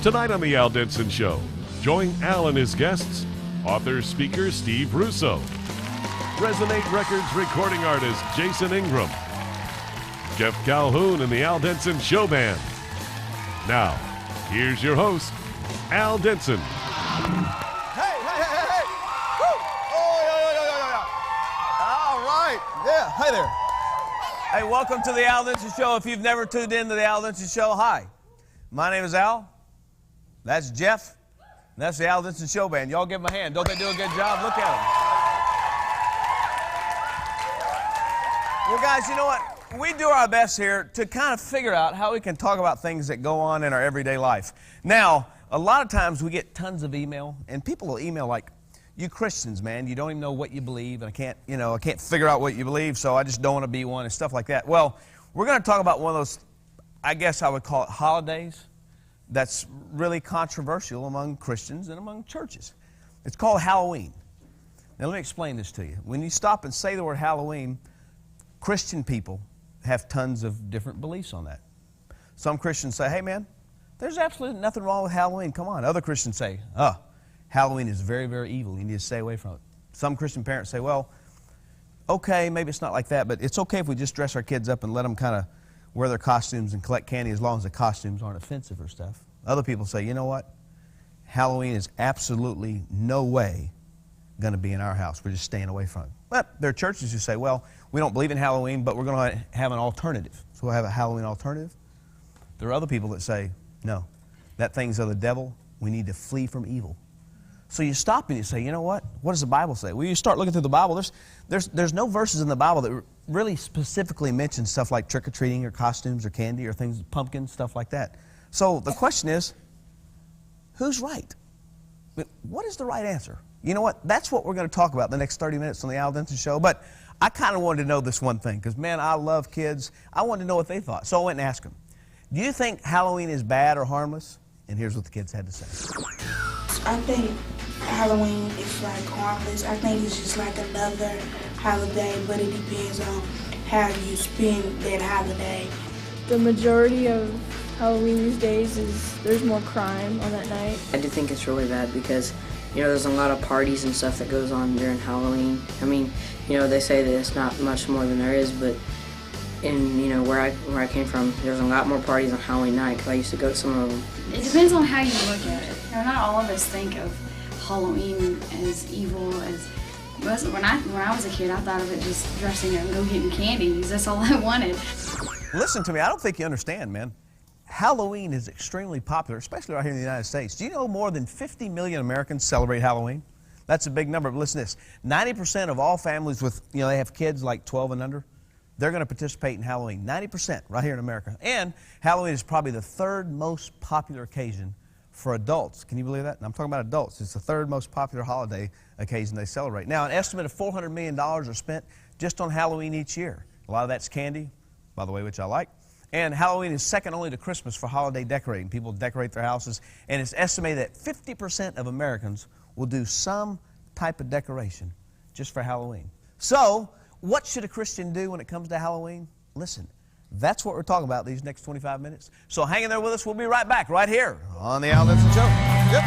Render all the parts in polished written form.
Tonight on The Al Denson Show, join Al and his guests, author-speaker Steve Russo, Resonate Records recording artist Jason Ingram, Jeff Calhoun and the Al Denson Show Band. Now, here's your host, Al Denson. Hey! Woo! Oh, yeah. All right. Yeah, hi there. Hey, welcome to the Al Denson Show. If you've never tuned in to the Al Denson Show, hi. My name is Al. That's Jeff. And that's the Al Denson Show Band. Y'all give them a hand. Don't they do a good job? Look at them. Well, guys, you know what? We do our best here to kind of figure out how we can talk about things that go on in our everyday life. Now, a lot of times we get tons of email, and people will email like, "You Christians, man, you don't even know what you believe, and I can't figure out what you believe, so I just don't want to be one," and stuff like that. Well, we're going to talk about one of those, I guess I would call it holidays, that's really controversial among Christians and among churches. It's called Halloween. Now, let me explain this to you. When you stop and say the word Halloween, Christian people have tons of different beliefs on that. Some Christians say, "Hey, man, there's absolutely nothing wrong with Halloween. Come on." Other Christians say, Halloween is very, very evil. You need to stay away from it. Some Christian parents say, "Well, okay, maybe it's not like that, but it's okay if we just dress our kids up and let them kind of wear their costumes and collect candy as long as the costumes aren't offensive or stuff." Other people say, "You know what? Halloween is absolutely no way going to be in our house. We're just staying away from it." But there are churches who say, "Well, we don't believe in Halloween, but we're going to have an alternative. So we'll have a Halloween alternative." There are other people that say, "No, that thing's of the devil. We need to flee from evil." So you stop and you say, "You know what? What does the Bible say?" Well, you start looking through the Bible. There's no verses in the Bible that really specifically mention stuff like trick-or-treating or costumes or candy or things, pumpkins, stuff like that. So the question is, who's right? What is the right answer? You know what? That's what we're going to talk about the next 30 minutes on the Al Denson Show. But I kind of wanted to know this one thing because, man, I love kids. I wanted to know what they thought. So I went and asked them, "Do you think Halloween is bad or harmless?" And here's what the kids had to say. I think Halloween is like harmless. I think it's just like another holiday, but it depends on how you spend that holiday. The majority of Halloween these days is there's more crime on that night. I do think it's really bad because, there's a lot of parties and stuff that goes on during Halloween. I mean, they say that it's not much more than there is, but in, where I came from, there's a lot more parties on Halloween night because I used to go to some of them. It depends on how you look at it. Not all of us think of Halloween as evil as when I was a kid, I thought of it just dressing up and go getting candies. That's all I wanted. Listen to me. I don't think you understand, man. Halloween is extremely popular, especially right here in the United States. Do you know more than 50 million Americans celebrate Halloween? That's a big number. But listen to this. 90% of all families with, they have kids like 12 and under, they're going to participate in Halloween. 90% right here in America. And Halloween is probably the third most popular occasion for adults. Can you believe that? And I'm talking about adults. It's the third most popular holiday occasion they celebrate. Now, an estimate of $400 million are spent just on Halloween each year. A lot of that's candy, by the way, which I like. And Halloween is second only to Christmas for holiday decorating. People decorate their houses. And it's estimated that 50% of Americans will do some type of decoration just for Halloween. So, what should a Christian do when it comes to Halloween? Listen, that's what we're talking about these next 25 minutes. So hang in there with us. We'll be right back right here on the Al Denson Show. Yep.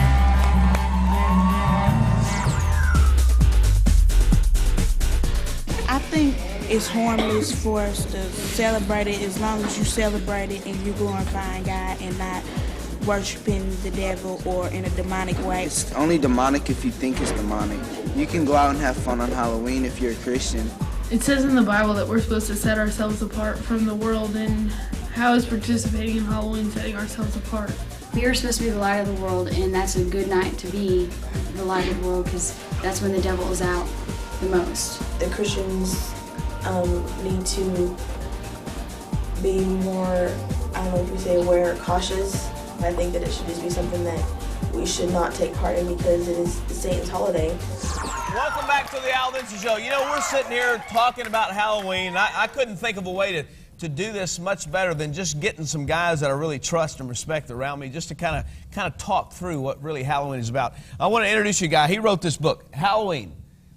I think it's harmless for us to celebrate it as long as you celebrate it and you're glorifying God and not worshiping the devil or in a demonic way. It's only demonic if you think it's demonic. You can go out and have fun on Halloween if you're a Christian. It says in the Bible that we're supposed to set ourselves apart from the world, and how is participating in Halloween setting ourselves apart? We are supposed to be the light of the world, and that's a good night to be the light of the world because that's when the devil is out the most. The Christians need to be more, I don't know if you say aware or cautious. I think that it should just be something that we should not take part in because it is Satan's holiday. Welcome back to the Al Denson Show. We're sitting here talking about Halloween. I couldn't think of a way to do this much better than just getting some guys that I really trust and respect around me just to kind of talk through what really Halloween is about. I want to introduce you a guy. He wrote this book, Halloween,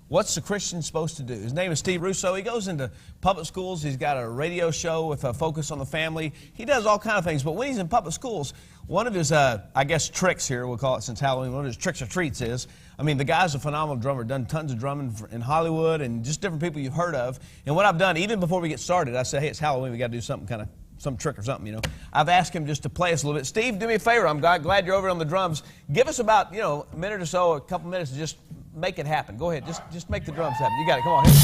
What's the Christian supposed to do? His name is Steve Russo. He goes into public schools. He's got a radio show with a focus on the family. He does all kinds of things. But when he's in public schools, one of his, I guess, tricks here, we'll call it since Halloween, one of his tricks or treats is, I mean, the guy's a phenomenal drummer, done tons of drumming in Hollywood and just different people you've heard of. And what I've done, even before we get started, I said, hey, it's Halloween. We got to do something kind of, some trick or something, you know. I've asked him just to play us a little bit. Steve, do me a favor. I'm glad you're over on the drums. Give us about, you know, a minute or so, a couple minutes to just make it happen. Go ahead. Just make the drums happen. You got it. Come on. Hit it.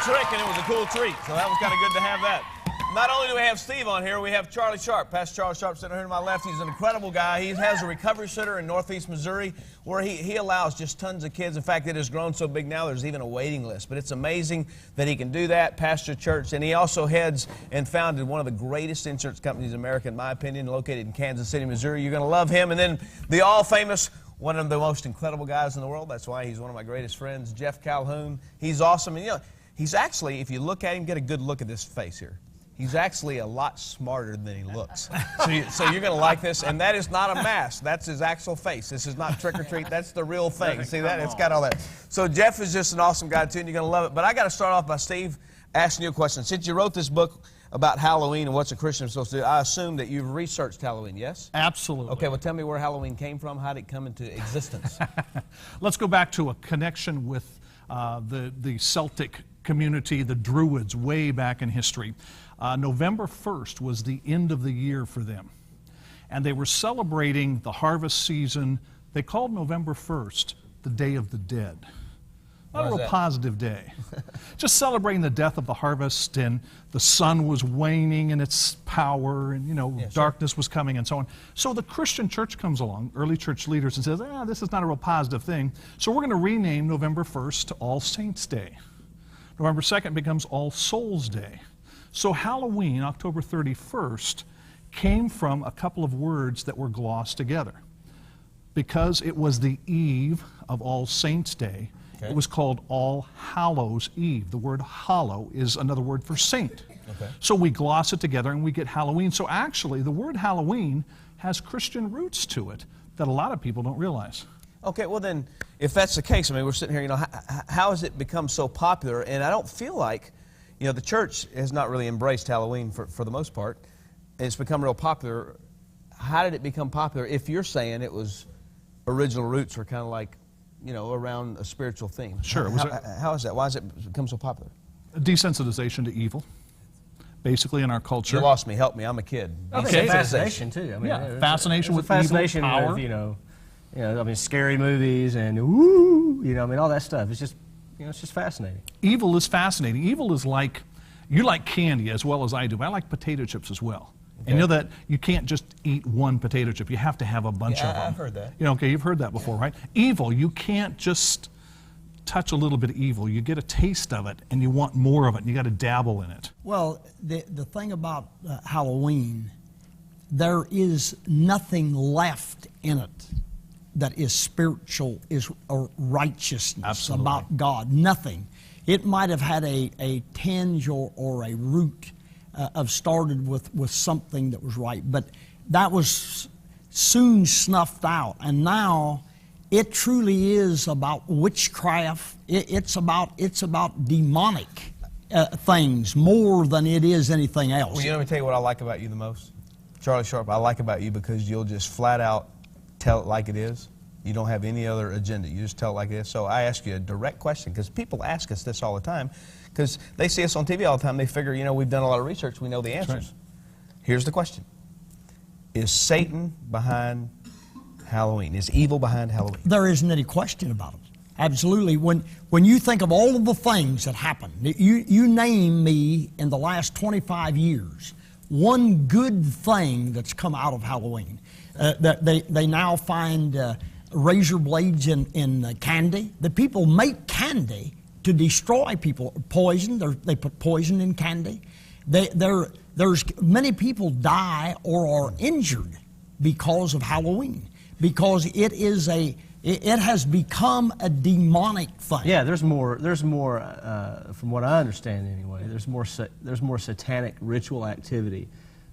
Trick, and it was a cool treat, so that was kind of good to have that. Not only do we have Steve on here, we have Charlie Sharp. Pastor Charlie Sharp sitting here to my left. He's an incredible guy. He has a recovery center in Northeast Missouri where he allows just tons of kids. In fact, it has grown so big now there's even a waiting list. But it's amazing that he can do that, pastor church, and he also heads and founded one of the greatest insurance companies in America, in my opinion, located in Kansas City, Missouri. You're going to love him. And then the all-famous, one of the most incredible guys in the world. That's why he's one of my greatest friends, Jeff Calhoun. He's awesome. And, you know, he's actually, if you look at him, get a good look at this face here. He's actually a lot smarter than he looks. So you're going to like this. And that is not a mask. That's his actual face. This is not trick or treat. That's the real thing. See that? It's got all that. So Jeff is just an awesome guy, too, and you're going to love it. But I got to start off by, Steve, asking you a question. Since you wrote this book about Halloween and what's a Christian supposed to do, I assume that you've researched Halloween, yes? Absolutely. Okay, well, tell me where Halloween came from. How did it come into existence? Let's go back to a connection with the Celtic community, the Druids, way back in history. November 1st was the end of the year for them. And they were celebrating the harvest season. They called November 1st the Day of the Dead. Not a real positive day. Just celebrating the death of the harvest, and the sun was waning in its power, and, you know, darkness was coming and so on. So the Christian church comes along, early church leaders, and says, this is not a real positive thing. So we're going to rename November 1st to All Saints Day. November 2nd becomes All Souls Day. So Halloween, October 31st, came from a couple of words that were glossed together. Because it was the eve of All Saints Day, it was called All Hallows Eve. The word hallow is another word for saint. So we gloss it together and we get Halloween. So actually, the word Halloween has Christian roots to it that a lot of people don't realize. Okay, well then, if that's the case, I mean, we're sitting here, you know, how has it become so popular? And I don't feel like, you know, the church has not really embraced Halloween for the most part. It's become real popular. How did it become popular if you're saying it was original roots were kind of like, you know, around a spiritual theme? Sure. How is that? Why has it become so popular? A desensitization to evil, basically, in our culture. You lost me. Help me. I'm a kid. Okay. Fascination, too. I mean, fascination with fascination evil, power. with, you know, I mean, scary movies and woo, you know, I mean, all that stuff. It's just, you know, it's just fascinating. Evil is fascinating. Evil is like, you like candy as well as I do, but I like potato chips as well. And you know that you can't just eat one potato chip. You have to have a bunch of them. I've heard that. You know, okay, you've heard that before, right? Evil, you can't just touch a little bit of evil. You get a taste of it, and you want more of it, and you got to dabble in it. Well, the thing about Halloween, there is nothing left in it that is spiritual, is a righteousness about God. Nothing. It might have had a tinge or a root of started with something that was right, but that was soon snuffed out. And now it truly is about witchcraft. It's about demonic things more than it is anything else. Well, you know, let me tell you what I like about you the most, Charlie Sharp. I like about you because you'll just flat out tell it like it is. You don't have any other agenda. You just tell it like it is. So I ask you a direct question, because people ask us this all the time, because they see us on TV all the time. They figure, you know, we've done a lot of research. We know the answers. Right. Here's the question. Is Satan behind Halloween? Is evil behind Halloween? There isn't any question about it. Absolutely. When you think of all of the things that happened, you name me in the last 25 years one good thing that's come out of Halloween. That they now find razor blades in candy. The people make candy to destroy people. Poison. They put poison in candy. There's many people die or are injured because of Halloween, because it has become a demonic thing. Yeah, there's more. From what I understand, anyway, there's more satanic ritual activity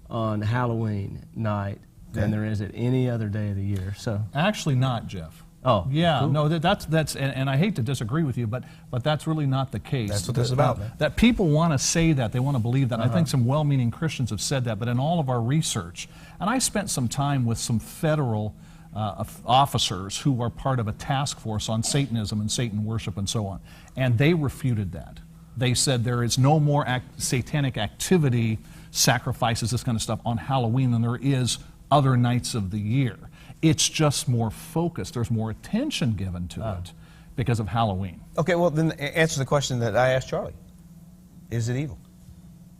on Halloween night than there is at any other day of the year. So actually, not, Jeff. Oh, yeah, cool. No, that's and I hate to disagree with you, but that's really not the case. That's what this is about, man. That people want to say that, they want to believe that. I think some well-meaning Christians have said that, but in all of our research, and I spent some time with some federal officers who are part of a task force on Satanism and Satan worship and so on, and they refuted that. They said there is no more satanic activity, sacrifices, this kind of stuff on Halloween than there is other nights of the year. It's just more focused. There's more attention given to it because of Halloween. Okay, well, then answer the question that I asked Charlie. Is it evil?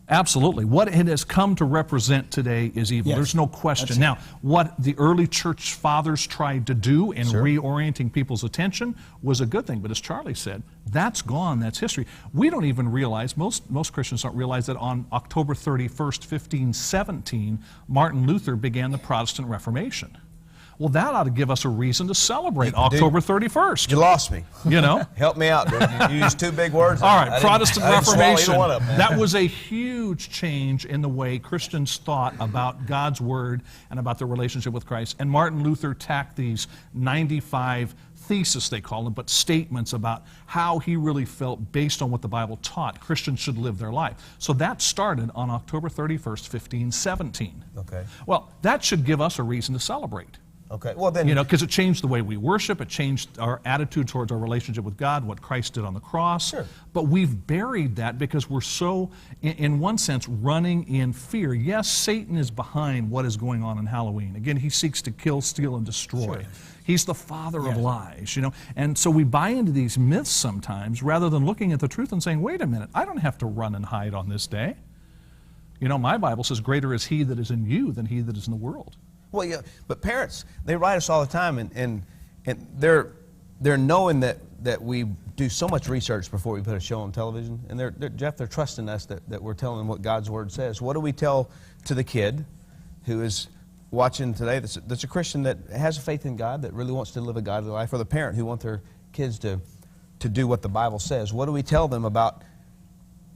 Absolutely. What it has come to represent today is evil. Yes. There's no question. Now, what the early church fathers tried to do in reorienting people's attention was a good thing. But as Charlie said, that's gone. That's history. We don't even realize, most Christians don't realize that on October 31st, 1517, Martin Luther began the Protestant Reformation. Well, that ought to give us a reason to celebrate October 31st. You lost me. You know? Help me out, dude. You used two big words. All right, Protestant Reformation. One of them, that was a huge change in the way Christians thought about God's Word and about their relationship with Christ. And Martin Luther tacked these 95 theses, they call them, but statements about how he really felt based on what the Bible taught Christians should live their life. So that started on October 31st, 1517. Okay. Well, that should give us a reason to celebrate. Okay, well then... You know, because it changed the way we worship, it changed our attitude towards our relationship with God, what Christ did on the cross. Sure. But we've buried that because we're so, in one sense, running in fear. Yes, Satan is behind what is going on in Halloween. Again, he seeks to kill, steal, and destroy. Sure. He's the father of lies, you know. And so we buy into these myths sometimes rather than looking at the truth and saying, wait a minute, I don't have to run and hide on this day. You know, my Bible says, greater is he that is in you than he that is in the world. Well, yeah, but parents, they write us all the time, and they're knowing that we do so much research before we put a show on television, and Jeff, they're trusting us that we're telling them what God's Word says. What do we tell to the kid who is watching today that's a Christian that has a faith in God, that really wants to live a godly life, or the parent who wants their kids to do what the Bible says? What do we tell them about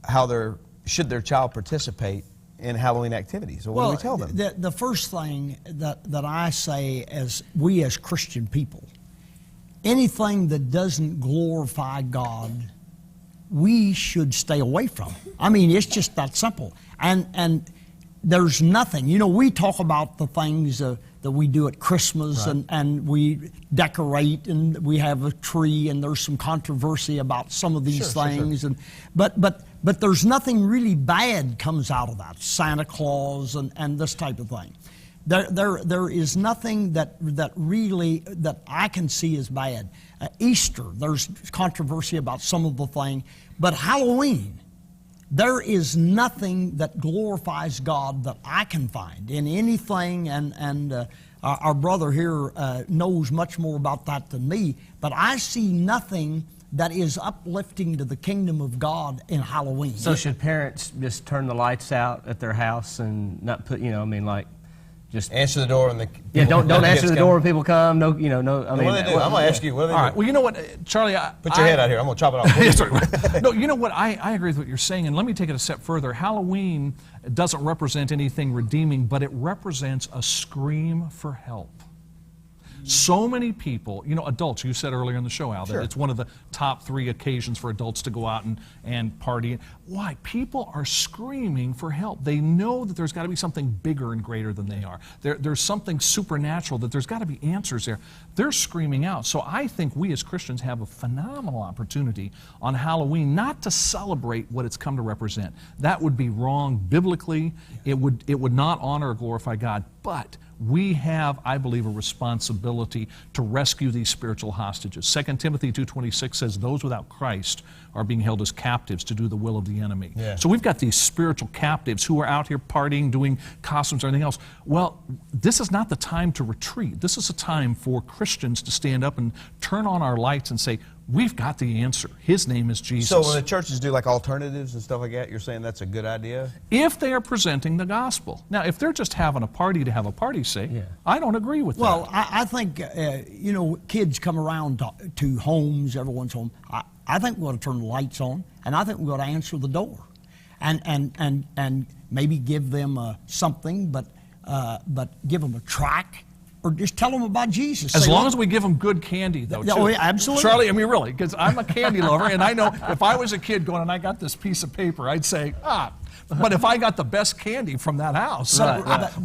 how should their child participate in Halloween activities? Or what do we tell them? The first thing that I say as we as Christian people, anything that doesn't glorify God, we should stay away from. I mean, it's just that simple. And there's nothing. You know, we talk about the things that we do at Christmas, right, and we decorate and we have a tree, and there's some controversy about some of these things. Sure. But there's nothing really bad comes out of that. Santa Claus and this type of thing. There is nothing that I can see as bad. Easter, there's controversy about some of the thing, but Halloween, there is nothing that glorifies God that I can find in anything, and our brother here knows much more about that than me, but I see nothing that is uplifting to the kingdom of God in Halloween. So should parents just turn the lights out at their house and not put, you know, I mean, like, just answer the door when the don't answer the door when people come. No, you know, no. I mean, what do they do? I'm gonna ask you. What do they do? All right. Well, you know what, Charlie, put your head out here. I'm gonna chop it off. No, you know what? I agree with what you're saying, and let me take it a step further. Halloween doesn't represent anything redeeming, but it represents a scream for help. So many people, you know, adults, you said earlier in the show, Al, that it's one of the top 3 occasions for adults to go out and party. Why? People are screaming for help. They know that there's got to be something bigger and greater than they are. There's something supernatural, that there's got to be answers there. They're screaming out. So I think we as Christians have a phenomenal opportunity on Halloween not to celebrate what it's come to represent. That would be wrong biblically. It would not honor or glorify God. But we have, I believe, a responsibility to rescue these spiritual hostages. 2 Timothy 2:26 says, those without Christ are being held as captives to do the will of the enemy. Yeah. So we've got these spiritual captives who are out here partying, doing costumes, or anything else. Well, this is not the time to retreat. This is a time for Christians to stand up and turn on our lights and say, we've got the answer. His name is Jesus. So when the churches do like alternatives and stuff like that, you're saying that's a good idea? If they are presenting the gospel. Now, if they're just having a party to have a party's sake, I don't agree with Well, that. I think, you know, kids come around to homes, everyone's home. I think we ought to turn the lights on, and I think we ought to answer the door. And maybe give them something, but give them a tract, or just tell them about Jesus. As long as we give them good candy, though, too. Oh, yeah, absolutely. Charlie, I mean, really, because I'm a candy lover, and I know if I was a kid going and I got this piece of paper, I'd say, but if I got the best candy from that house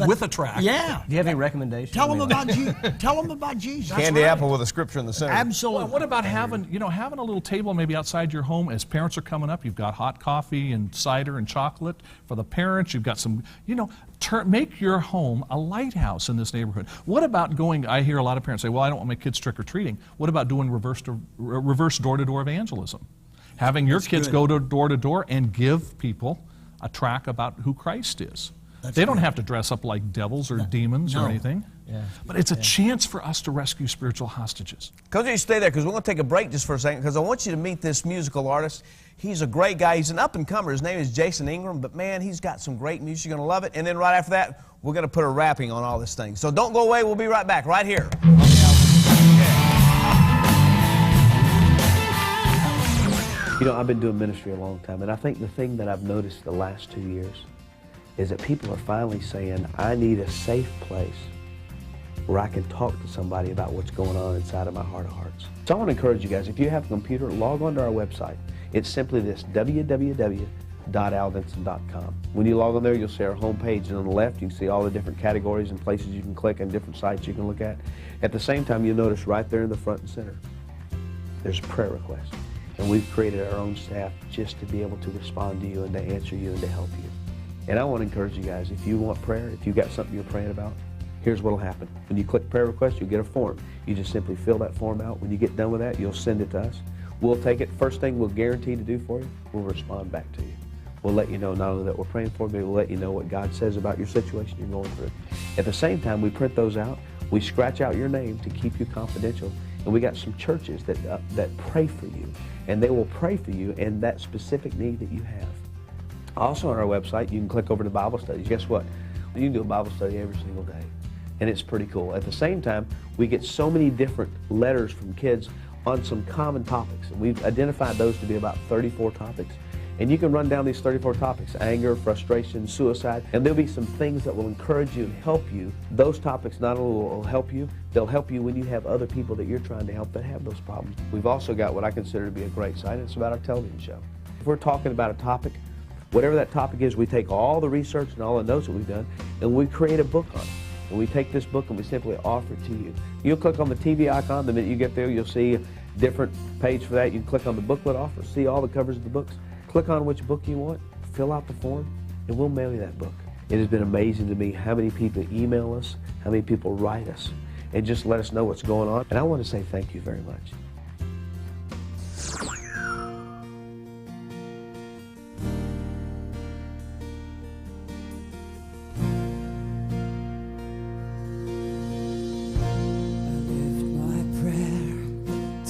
with a tract. Yeah. Do you have any recommendations? Tell them about Jesus. Tell them about Jesus. Candy apple with a scripture in the center. Absolutely. Well, what about having a little table maybe outside your home as parents are coming up? You've got hot coffee and cider and chocolate for the parents. You've got some, make your home a lighthouse in this neighborhood. What about going, I hear a lot of parents say, well, I don't want my kids trick-or-treating. What about doing reverse door-to-door evangelism? Having your kids go door to door and give people a tract about who Christ is. They don't have to dress up like devils or demons or anything. Yeah. But it's a chance for us to rescue spiritual hostages. Coach, you stay there because we're going to take a break just for a second because I want you to meet this musical artist. He's a great guy. He's an up-and-comer. His name is Jason Ingram, but man, he's got some great music. You're going to love it. And then right after that, we're going to put a wrapping on all this thing. So don't go away. We'll be right back right here. You know, I've been doing ministry a long time, and I think the thing that I've noticed the last 2 years is that people are finally saying, I need a safe place where I can talk to somebody about what's going on inside of my heart of hearts. So I want to encourage you guys, if you have a computer, log on to our website. It's simply this, www.aldenson.com. When you log on there, you'll see our homepage, and on the left, you can see all the different categories and places you can click and different sites you can look at. At the same time, you'll notice right there in the front and center, there's prayer requests. And we've created our own staff just to be able to respond to you and to answer you and to help you. And I want to encourage you guys, if you want prayer, if you've got something you're praying about, here's what will happen. When you click prayer request, you'll get a form. You just simply fill that form out. When you get done with that, you'll send it to us. We'll take it. First thing we'll guarantee to do for you, we'll respond back to you. We'll let you know not only that we're praying for you, but we'll let you know what God says about your situation you're going through. At the same time, we print those out. We scratch out your name to keep you confidential. And we got some churches that pray for you. And they will pray for you in that specific need that you have. Also on our website, you can click over to Bible studies. Guess what? You can do a Bible study every single day. And it's pretty cool. At the same time, we get so many different letters from kids on some common topics. And we've identified those to be about 34 topics. And you can run down these 34 topics: anger, frustration, suicide, and there'll be some things that will encourage you and help you. Those topics not only will help you, they'll help you when you have other people that you're trying to help that have those problems. We've also got what I consider to be a great site. It's about our television show. If we're talking about a topic, whatever that topic is, we take all the research and all the notes that we've done, and we create a book on it. And we take this book and we simply offer it to you. You'll click on the TV icon. The minute you get there, you'll see a different page for that. You can click on the booklet offer, see all the covers of the books. Click on which book you want, fill out the form, and we'll mail you that book. It has been amazing to me how many people email us, how many people write us, and just let us know what's going on. And I want to say thank you very much.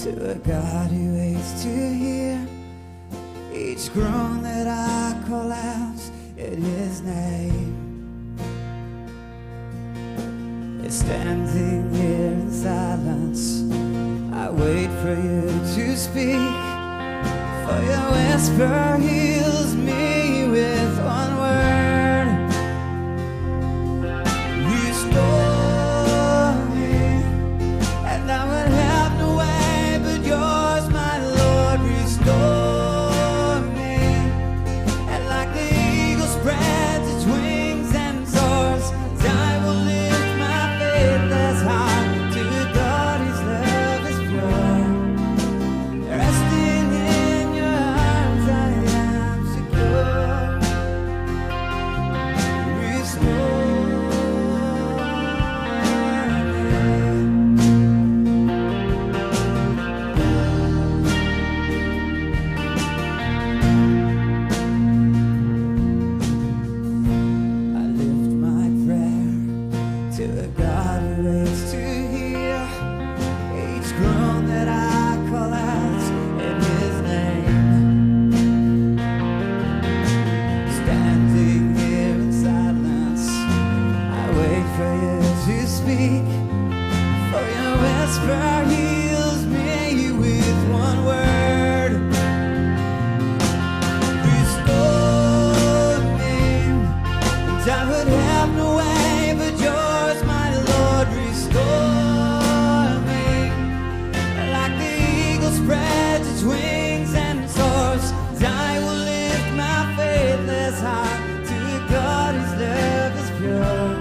To a God who waits to hear each groan that I call out in His name. Standing here in silence, I wait for you to speak, for your whisper heals me with one word. Restore me, and I would have no way but yours, my Lord. Restore me, and like the eagle spreads its wings and soars, I will lift my faith as high to God. His love is pure. Resting in your arms, I am secure. throne that I call out in his name. Standing here in silence, I wait for you to speak, for your whisper heals me with one word. Restore me, and I would have no way but yours, my Lord. Restore me, like the eagle spreads its wings and soars. I will lift my faithless heart to God whose love is pure.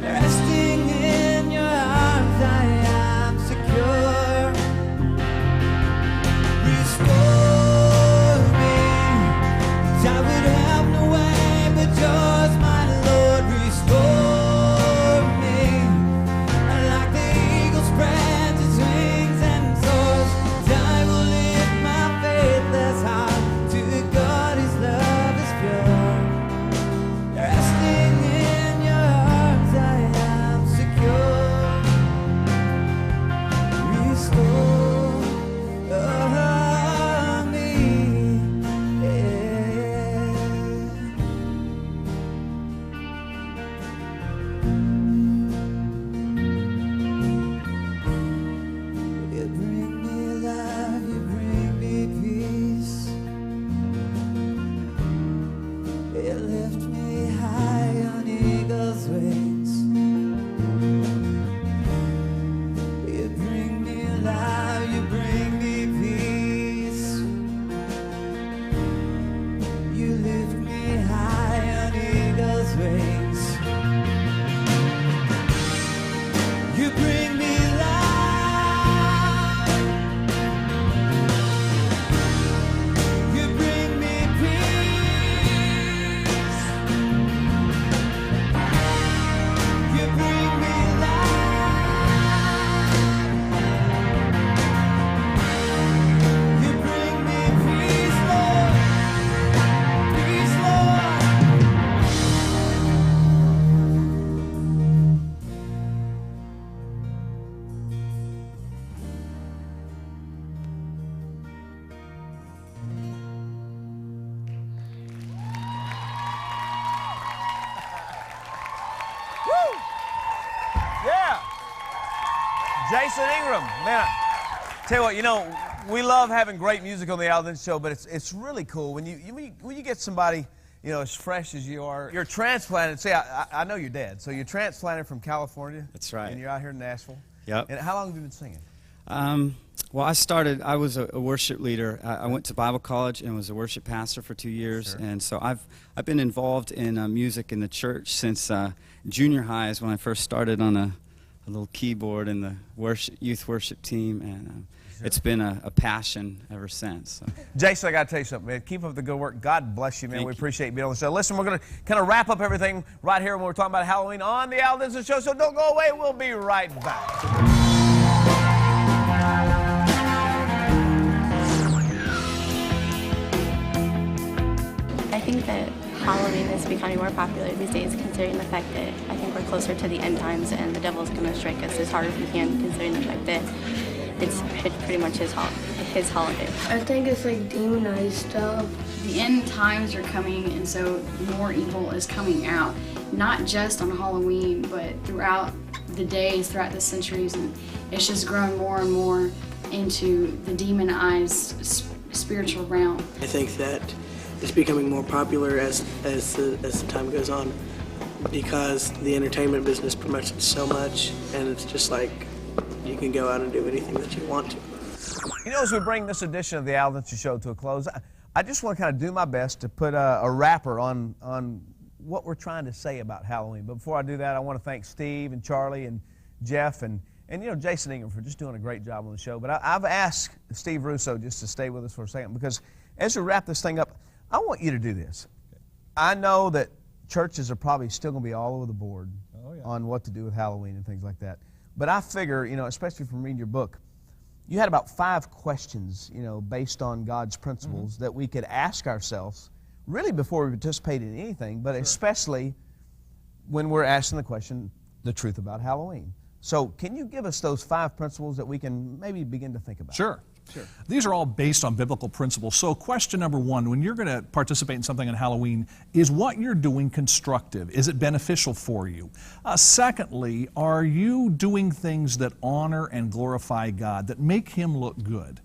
Resting in your arms, I am secure. Restore me, I would have no way but yours, my Lord. Restore me, like the eagle spreads its wings and soars. I will lift my faithless heart to God whose love is pure. Resting in your arms, I am secure. Restore me, You bring me life, you bring me peace. You lift me high on eagle's wings. You bring me life, you bring me peace. You lift me high on eagle's wings. You bring me life. You bring me peace. You bring me life. You bring me peace, Lord. Peace, Lord. Woo! Yeah. Jason Ingram, man. Tell you what, you know, we love having great music on the Al Denson Show, but it's really cool when you get somebody, you know, as fresh as you are. You're transplanted. See, I know your dad, so you're transplanted from California. That's right. And you're out here in Nashville. Yep. And how long have you been singing? Well, I was a worship leader. I went to Bible college and was a worship pastor for 2 years. Sure. And so I've been involved in music in the church since junior high is when I first started on a little keyboard in the youth worship team. And Sure. it's been a passion ever since. So. Jason, I got to tell you something, man. Keep up the good work. God bless you, man. Thank we you. appreciate you being on the show. Listen, we're going to kind of wrap up everything right here when we're talking about Halloween on the Al Denson Show, so don't go away. We'll be right back. I think that Halloween is becoming more popular these days, considering the fact that I think we're closer to the end times and the devil's going to strike us as hard as he can, considering the fact that it's pretty much his holiday. I think it's like demonized stuff. The end times are coming, and so more evil is coming out, not just on Halloween, but throughout the days, throughout the centuries, and it's just growing more and more into the demonized spiritual realm. I think that it's becoming more popular as the time goes on, because the entertainment business promotes it so much, and it's just like you can go out and do anything that you want to. You know, as we bring this edition of the Al Denson Show to a close, I just want to kind of do my best to put a wrapper on what we're trying to say about Halloween. But before I do that, I want to thank Steve and Charlie and Jeff and you know, Jason Ingram for just doing a great job on the show. But I've asked Steve Russo just to stay with us for a second, because as we wrap this thing up, I want you to do this. I know that churches are probably still going to be all over the board on what to do with Halloween and things like that. But I figure, you know, especially from reading your book, you had about 5 questions, you know, based on God's principles that we could ask ourselves really before we participate in anything, but especially when we're asking the question, the truth about Halloween. So can you give us those 5 principles that we can maybe begin to think about? Sure. These are all based on biblical principles. So question number 1, when you're going to participate in something on Halloween, is what you're doing constructive? Is it beneficial for you? Secondly, are you doing things that honor and glorify God, that make Him look good?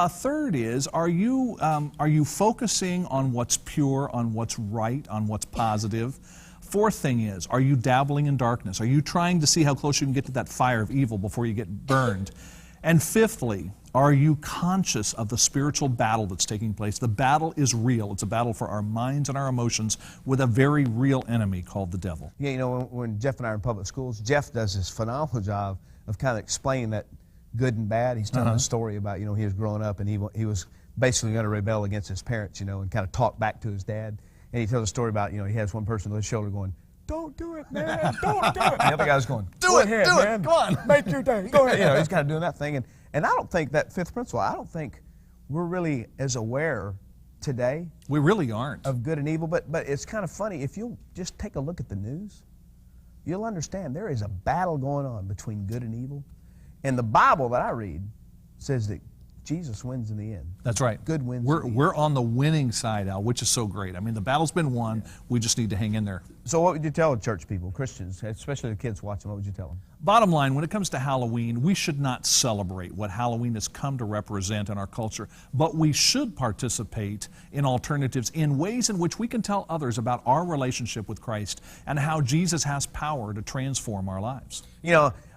Third is, are you focusing on what's pure, on what's right, on what's positive? Fourth thing is, are you dabbling in darkness? Are you trying to see how close you can get to that fire of evil before you get burned? And fifthly, are you conscious of the spiritual battle that's taking place? The battle is real. It's a battle for our minds and our emotions with a very real enemy called the devil. Yeah, you know, when Jeff and I are in public schools, Jeff does this phenomenal job of kind of explaining that good and bad. He's telling a story about, he was growing up and he was basically going to rebel against his parents, and kind of talk back to his dad. And he tells a story about, he has one person on his shoulder going, "Don't do it, man, don't do it." And the other guy's going, "Do it, do it, come on. Make your day, go ahead." He's kind of doing that thing. And I don't think that 5th principle, I don't think we're really as aware today. We really aren't. Of good and evil, but it's kind of funny. If you'll just take a look at the news, you'll understand there is a battle going on between good and evil. And the Bible that I read says that Jesus wins in the end. That's right. Good wins. We're on the winning side, Al, which is so great. I mean, the battle's been won. We just need to hang in there. So what would you tell church people, Christians, especially the kids watching, what would you tell them? Bottom line, when it comes to Halloween, we should not celebrate what Halloween has come to represent in our culture, but we should participate in alternatives in ways in which we can tell others about our relationship with Christ and how Jesus has power to transform our lives.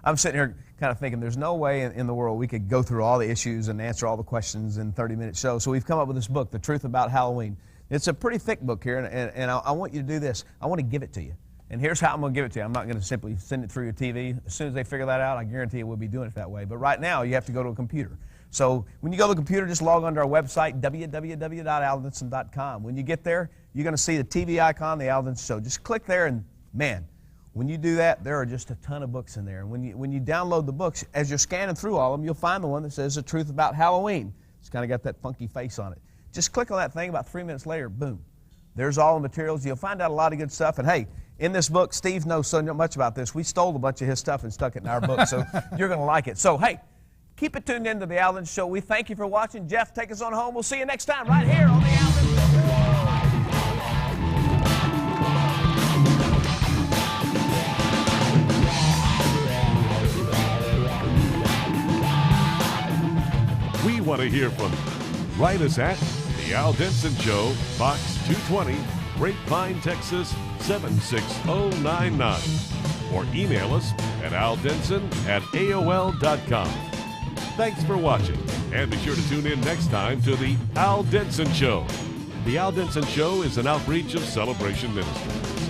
I'm sitting here kind of thinking there's no way in the world we could go through all the issues and answer all the questions in a 30-minute show. So we've come up with this book, The Truth About Halloween. It's a pretty thick book here, and I want you to do this. I want to give it to you. And here's how I'm going to give it to you. I'm not going to simply send it through your TV. As soon as they figure that out, I guarantee you we'll be doing it that way. But right now, you have to go to a computer. So when you go to the computer, just log on to our website, www.aldenson.com. When you get there, you're going to see the TV icon, The Al Denson Show. Just click there, and man, when you do that, there are just a ton of books in there. And when you download the books, as you're scanning through all of them, you'll find the one that says The Truth About Halloween. It's kind of got that funky face on it. Just click on that thing, about 3 minutes later, boom. There's all the materials. You'll find out a lot of good stuff. And hey, in this book, Steve knows so much about this. We stole a bunch of his stuff and stuck it in our book, so you're going to like it. So hey, keep it tuned into the Al Denson Show. We thank you for watching. Jeff, take us on home. We'll see you next time right here on the Al Denson Show. We want to hear from you. Write us at The Al Denson Show, Box 220, Grapevine, Texas 76099. Or email us at aldenson@aol.com. Thanks for watching, and be sure to tune in next time to The Al Denson Show. The Al Denson Show is an outreach of Celebration Ministries.